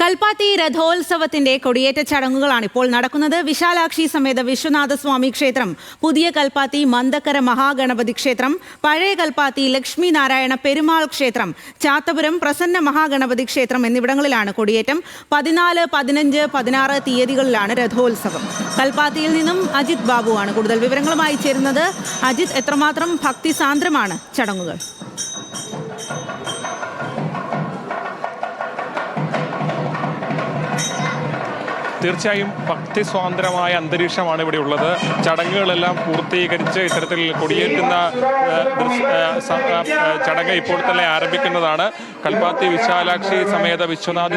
കൽപ്പാത്തി രഥോത്സവത്തിന്റെ കൊടിയേറ്റ ചടങ്ങുകളാണ് ഇപ്പോൾ നടക്കുന്നത്. വിശാലാക്ഷി സമേത വിശ്വനാഥസ്വാമി ക്ഷേത്രം, പുതിയ കൽപ്പാത്തി മന്ദക്കര മഹാഗണപതി ക്ഷേത്രം, പഴയ കൽപ്പാത്തി ലക്ഷ്മി നാരായണ പെരുമാൾ ക്ഷേത്രം, ചാത്തപുരം പ്രസന്ന മഹാഗണപതി ക്ഷേത്രം എന്നിവിടങ്ങളിലാണ് കൊടിയേറ്റം. 14, 15, 16 തീയതികളിലാണ് രഥോത്സവം. കൽപ്പാത്തിയിൽ നിന്നും അജിത് ബാബുവാണ് കൂടുതൽ വിവരങ്ങളുമായി ചേരുന്നത്. അജിത്, എത്രമാത്രം ഭക്തിസാന്ദ്രമാണ് ചടങ്ങുകൾ? തീർച്ചയായും ഭക്തിസ്വാതന്ത്ര്യമായ അന്തരീക്ഷമാണ് ഇവിടെ ഉള്ളത്. ചടങ്ങുകളെല്ലാം പൂർത്തീകരിച്ച് ഇത്തരത്തിൽ കൊടിയേറ്റുന്ന ചടങ്ങ് ഇപ്പോൾ തന്നെ ആരംഭിക്കുന്നതാണ്. കൽപ്പാത്തി വിശാലാക്ഷി സമേത വിശ്വനാഥ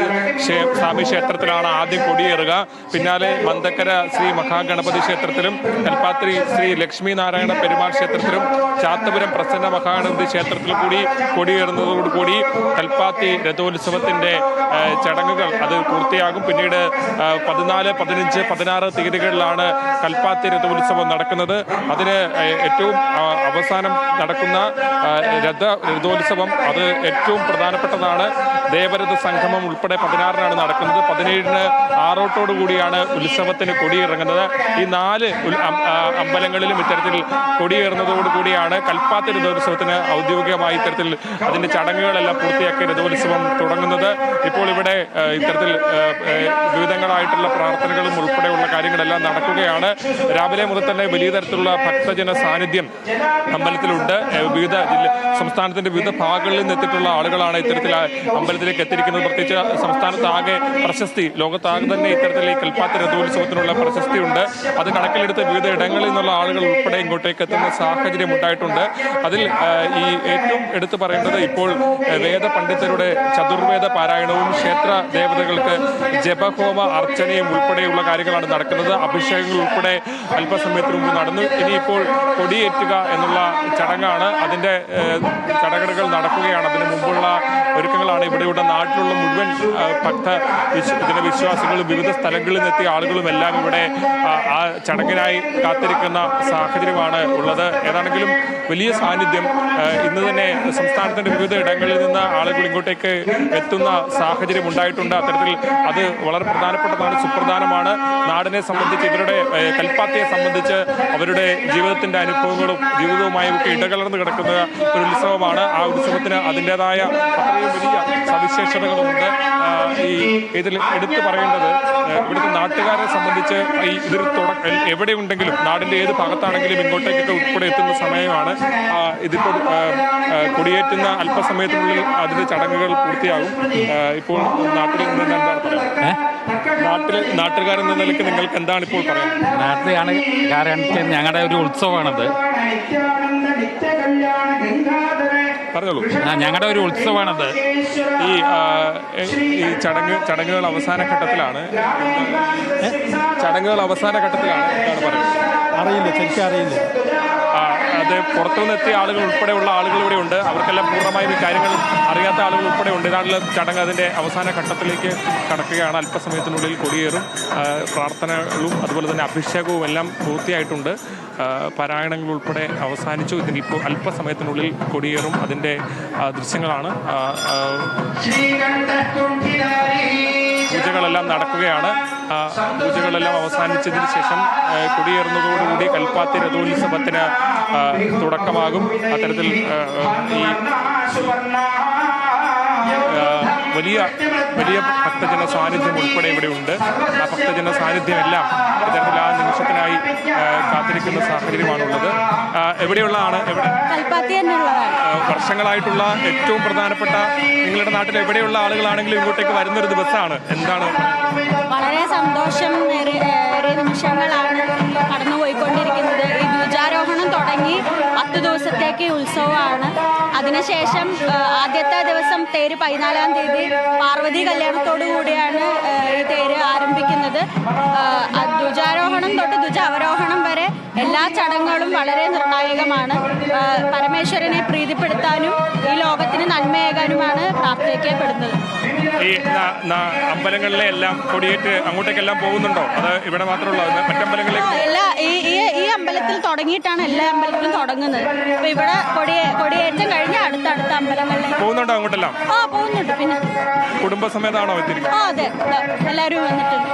സ്വാമി ക്ഷേത്രത്തിലാണ് ആദ്യം കൊടിയേറുക. പിന്നാലെ മന്ദക്കര ശ്രീ മഹാഗണപതി ക്ഷേത്രത്തിലും, കൽപ്പാത്തി ശ്രീ ലക്ഷ്മി നാരായണ പെരുമാൾ ക്ഷേത്രത്തിലും, ചാത്തപുരം പ്രസന്ന മഹാഗണപതി ക്ഷേത്രത്തിലും കൂടി കൊടിയേറുന്നതോടുകൂടി കൽപ്പാത്തി രഥോത്സവത്തിന്റെ ചടങ്ങുകൾ അത് പൂർത്തിയാകും. പിന്നീട് 14, 15, 16 തീയതികളിലാണ് കൽപ്പാത്തി രഥോത്സവം നടക്കുന്നത്. അതിന് ഏറ്റവും അവസാനം നടക്കുന്ന രഥോത്സവം അത് ഏറ്റവും പ്രധാനപ്പെട്ടതാണ്. ദേവരഥ സംഗമം ഉൾപ്പെടെ 16-നാണ് നടക്കുന്നത്. 17-ന് ആറോട്ടോടു കൂടിയാണ് ഉത്സവത്തിന് കൊടിയിറങ്ങുന്നത്. ഈ 4 അമ്പലങ്ങളിലും ഇത്തരത്തിൽ കൊടിയേറുന്നതോടുകൂടിയാണ് കൽപ്പാത്തി രഥോത്സവത്തിന് ഔദ്യോഗികമായി ഇത്തരത്തിൽ അതിന്റെ ചടങ്ങുകളെല്ലാം പൂർത്തിയാക്കി രഥോത്സവം തുടങ്ങുന്നത്. ഇപ്പോൾ ഇവിടെ ഇത്തരത്തിൽ വിവിധങ്ങളായിട്ടുള്ള പ്രാർത്ഥനകളും ഉൾപ്പെടെയുള്ള കാര്യങ്ങളെല്ലാം നടക്കുകയാണ്. രാവിലെ മുതൽ തന്നെ വലിയ തരത്തിലുള്ള ഭക്തജന സാന്നിധ്യം അമ്പലത്തിലുണ്ട്. വിവിധ സംസ്ഥാനത്തിന്റെ വിവിധ ഭാഗങ്ങളിൽ നിന്ന് എത്തിയിട്ടുള്ള ആളുകളാണ് ഇത്തരത്തിൽ അമ്പലത്തിലേക്ക് എത്തിയിരിക്കുന്നത്. പ്രത്യേകിച്ച് സംസ്ഥാനത്താകെ പ്രശസ്തി, ലോകത്താകെ തന്നെ ഇത്തരത്തിൽ ഈ കൽപ്പാത്തി രഥോത്സവത്തിനുള്ള പ്രശസ്തി ഉണ്ട്. അത് കണക്കിലെടുത്ത് വിവിധ ഇടങ്ങളിൽ നിന്നുള്ള ആളുകൾ ഉൾപ്പെടെ ഇങ്ങോട്ടേക്ക് എത്തുന്ന സാഹചര്യം ഉണ്ടായിട്ടുണ്ട്. അതിൽ ഈ ഏറ്റവും എടുത്തു പറയേണ്ടത് ഇപ്പോൾ വേദ പണ്ഡിതരുടെ ചതുർവേദ പാരായണവും ക്ഷേത്ര ദേവതകൾക്ക് ജപഹോമ അർച്ചനയും ഉൾപ്പെടെയുള്ള കാര്യങ്ങളാണ് നടക്കുന്നത്. അഭിഷേകങ്ങൾ ഉൾപ്പെടെ അല്പസമയത്തിന് മുമ്പ് നടന്നു. ഇനിയിപ്പോൾ കൊടിയേറ്റുക എന്നുള്ള ചടങ്ങാണ്. അതിന്റെ ചടങ്ങുകൾ നടക്കുകയാണ്. അതിന് മുമ്പുള്ള ഒരുക്കങ്ങളാണ് ഇവിടെയുള്ള നാട്ടിലുള്ള മുഴുവൻ ജനവിശ്വാസികളും വിവിധ സ്ഥലങ്ങളിൽ നിന്നെത്തിയ ആളുകളും എല്ലാം ഇവിടെ ആ ചടങ്ങിനായി കാത്തിരിക്കുന്ന സാഹചര്യമാണ് ഉള്ളത്. ഏതാണെങ്കിലും വലിയ സാന്നിധ്യം ഇന്ന് തന്നെ സംസ്ഥാനത്തിന്റെ വിവിധ ഇടങ്ങളിൽ നിന്ന് ആളുകൾ ഇങ്ങോട്ടേക്ക് എത്തുന്ന സാഹചര്യം ഉണ്ടായിട്ടുണ്ട്. അത്തരത്തിൽ അത് വളരെ പ്രധാനപ്പെട്ടതാണ്, സുപ്രധാനമാണ്. നാടിനെ സംബന്ധിച്ച്, ഇവരുടെ കൽപ്പാത്തിയെ സംബന്ധിച്ച് അവരുടെ ജീവിതത്തിന്റെ അനുഭവങ്ങളും ജീവിതവുമായി ഒക്കെ ഇടകലർന്ന് കിടക്കുന്ന ഒരു ഉത്സവമാണ്. ആ ഉത്സവത്തിന് അതിൻ്റെതായ അത്രയും വലിയ സവിശേഷതകളുമുണ്ട്. ഇതിൽ എടുത്തു പറയേണ്ടത് ഇവിടുത്തെ നാട്ടുകാരെ സംബന്ധിച്ച് ഇതൊരു എവിടെയുണ്ടെങ്കിലും നാടിന്റെ ഏത് ഭാഗത്താണെങ്കിലും ഇങ്ങോട്ടേക്കൊക്കെ ഉൾപ്പെടെ എത്തുന്ന സമയമാണ്. ഇതിപ്പോൾ കൊടിയേറ്റുന്ന അല്പസമയത്തിനുള്ളിൽ അതിന്റെ ചടങ്ങുകൾ പൂർത്തിയാകും. ഇപ്പോൾ നാട്ടിൽ നിന്ന് എന്താണ് പറയുന്നത്? നാട്ടുകാരെന്ന നിലയ്ക്ക് നിങ്ങൾക്ക് എന്താണ് ഇപ്പോൾ പറയുന്നത്? നാട്ടുകാരൻ ഞങ്ങളുടെ ഒരു ഉത്സവമാണത്. പറഞ്ഞോളൂ. ഞങ്ങളുടെ ഒരു ഉത്സവമാണത്. ഈ ചടങ്ങുകൾ അവസാന ഘട്ടത്തിലാണ്. എന്താണ് പറയുന്നത്? അറിയില്ല, ശരിക്കും അറിയില്ല. അത് പുറത്തുനിന്ന് എത്തിയ ആളുകൾ ഉൾപ്പെടെയുള്ള ആളുകൾ ഇവിടെ ഉണ്ട്. അവർക്കെല്ലാം പൂർണ്ണമായും ഈ കാര്യങ്ങൾ അറിയാത്ത ആളുകൾ ഉൾപ്പെടെ ഉണ്ട്. ഇതാണുള്ള ചടങ്ങ് അതിൻ്റെ അവസാന ഘട്ടത്തിലേക്ക് കടക്കുകയാണ്. അല്പസമയത്തിനുള്ളിൽ കൊടിയേറും. പ്രാർത്ഥനകളും അതുപോലെ തന്നെ അഭിഷേകവും എല്ലാം പൂർത്തിയായിട്ടുണ്ട്. പാരായണങ്ങൾ ഉൾപ്പെടെ അവസാനിച്ചു. ഇതിനിപ്പോൾ അല്പസമയത്തിനുള്ളിൽ കൊടിയേറും. അതിൻ്റെ ദൃശ്യങ്ങളാണ്. പൂജകളെല്ലാം നടക്കുകയാണ്. പൂജകളെല്ലാം അവസാനിച്ചതിന് ശേഷം കൊടിയേറുന്നതോടുകൂടി കൽപ്പാത്തി രഥോത്സവത്തിന് തുടക്കമാകും. അത്തരത്തിൽ ഈ വലിയ ഭക്തജന സാന്നിധ്യം ഉൾപ്പെടെ ഇവിടെ ഉണ്ട്. ആ ഭക്തജന സാന്നിധ്യമെല്ലാം ഇത്തരത്തിൽ ആ നിമിഷത്തിനായി കാത്തിരിക്കുന്ന സാഹചര്യമാണുള്ളത്. എവിടെയുള്ളതാണ്? വർഷങ്ങളായിട്ടുള്ള ഏറ്റവും പ്രധാനപ്പെട്ട നിങ്ങളുടെ നാട്ടിൽ എവിടെയുള്ള ആളുകളാണെങ്കിലും ഇങ്ങോട്ടേക്ക് വരുന്നൊരു ദിവസമാണ്. എന്താണ്? വളരെ സന്തോഷം ഏറിയ നിമിഷങ്ങളാണ് കടന്നുപോയിക്കൊണ്ടിരിക്കുന്നത്. ഈ ധ്വജാരോഹണം തുടങ്ങി 10 ദിവസത്തേക്ക് ഉത്സവമാണ്. അതിനുശേഷം ആദ്യത്തെ ദിവസം തേര് 14-ാം തീയതി പാർവതി കല്യാണത്തോടു കൂടിയാണ് ഈ തേര് ആരംഭിക്കുന്നത്. ധ്വജാരോഹണം തൊട്ട് ധ്വജ അവരോഹണം വരെ എല്ലാ ചടങ്ങുകളും വളരെ നിർണായകമാണ്. പരമേശ്വരനെ പ്രീതിപ്പെടുത്താനും ഈ ലോകത്തിന് നന്മയേകാനുമാണ് പ്രാർത്ഥിക്കപ്പെടുന്നത്. ഈ അമ്പലങ്ങളിലെ എല്ലാം കൊടിയേറ്റ് അങ്ങോട്ടേക്കെല്ലാം പോകുന്നുണ്ടോ? അത് ഇവിടെ മാത്രമുള്ള മറ്റമ്പലങ്ങളിലേക്ക്? ഈ അമ്പലത്തിൽ തുടങ്ങിയിട്ടാണ് എല്ലാ അമ്പലത്തിലും തുടങ്ങുന്നത്. അപ്പൊ ഇവിടെ കൊടിയേറ്റം കഴിഞ്ഞ അടുത്ത അമ്പലങ്ങളിൽ പോകുന്നുണ്ടോ അങ്ങോട്ടെല്ലാം? പോകുന്നുണ്ട്. പിന്നെ കുടുംബസമേതാണോ എത്തിയിരിക്കുന്നത്? അതെ, എല്ലാവരും വന്നിട്ടുണ്ട്.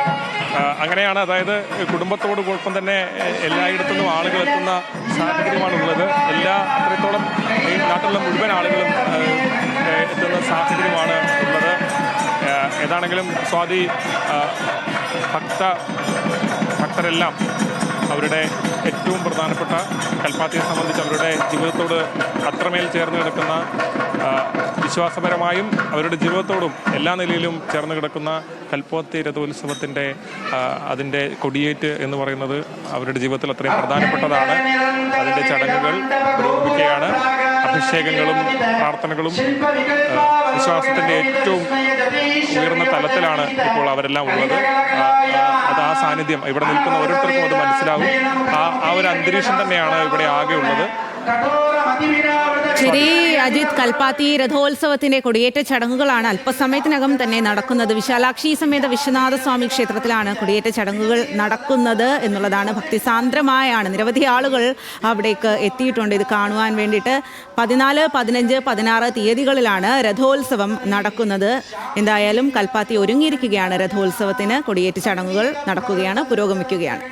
അങ്ങനെയാണ്, അതായത് കുടുംബത്തോടൊപ്പം തന്നെ എല്ലായിടത്തുനിന്നും ആളുകൾ എത്തുന്ന സാഹചര്യമാണുള്ളത്. അത്രത്തോളം ഈ നാട്ടിലുള്ള മുഴുവൻ ആളുകളും എത്തുന്ന സാഹചര്യമാണ് ഉള്ളത്. ഏതാണെങ്കിലും സ്വാതി, ഭക്തരെല്ലാം അവരുടെ ഏറ്റവും പ്രധാനപ്പെട്ട കൽപ്പാത്തിയെ സംബന്ധിച്ച് അവരുടെ ജീവിതത്തോട് അത്രമേൽ ചേർന്ന് കിടക്കുന്ന, വിശ്വാസപരമായും അവരുടെ ജീവിതത്തോടും എല്ലാ നിലയിലും ചേർന്ന് കിടക്കുന്ന കൽപ്പാത്തി രഥോത്സവത്തിൻ്റെ അതിൻ്റെ കൊടിയേറ്റ് എന്ന് പറയുന്നത് അവരുടെ ജീവിതത്തിൽ അത്രയും പ്രധാനപ്പെട്ടതാണ്. അതിൻ്റെ ചടങ്ങുകൾ പുരോഗമിക്കുകയാണ്. അഭിഷേകങ്ങളും പ്രാർത്ഥനകളും വിശ്വാസത്തിൻ്റെ ഏറ്റവും ഉയർന്ന തലത്തിലാണ് ഇപ്പോൾ അവരെല്ലാം ഉള്ളത്. അത് ആ സാന്നിധ്യം ഇവിടെ നിൽക്കുന്ന ഓരോരുത്തർക്കും അത് മനസ്സിലാവും. ആ ഒരു അന്തരീക്ഷം തന്നെയാണ് ഇവിടെ ആകെ ഉള്ളത്. ശരി അജിത്, കൽപ്പാത്തി രഥോത്സവത്തിന്റെ കൊടിയേറ്റ ചടങ്ങുകളാണ് അല്പസമയത്തിനകം തന്നെ നടക്കുന്നത്. വിശാലാക്ഷി സമേത വിശ്വനാഥ സ്വാമി ക്ഷേത്രത്തിലാണ് കൊടിയേറ്റ ചടങ്ങുകൾ നടക്കുന്നത് എന്നുള്ളതാണ്. ഭക്തിസാന്ദ്രമായാണ് നിരവധി ആളുകൾ അവിടേക്ക് എത്തിയിട്ടുണ്ട് ഇത് കാണുവാൻ വേണ്ടിയിട്ട്. 14, 15, 16 തീയതികളിലാണ് രഥോത്സവം നടക്കുന്നത്. എന്തായാലും കൽപ്പാത്തി ഒരുങ്ങിയിരിക്കുകയാണ് രഥോത്സവത്തിന്. കൊടിയേറ്റ ചടങ്ങുകൾ നടക്കുകയാണ്, പുരോഗമിക്കുകയാണ്.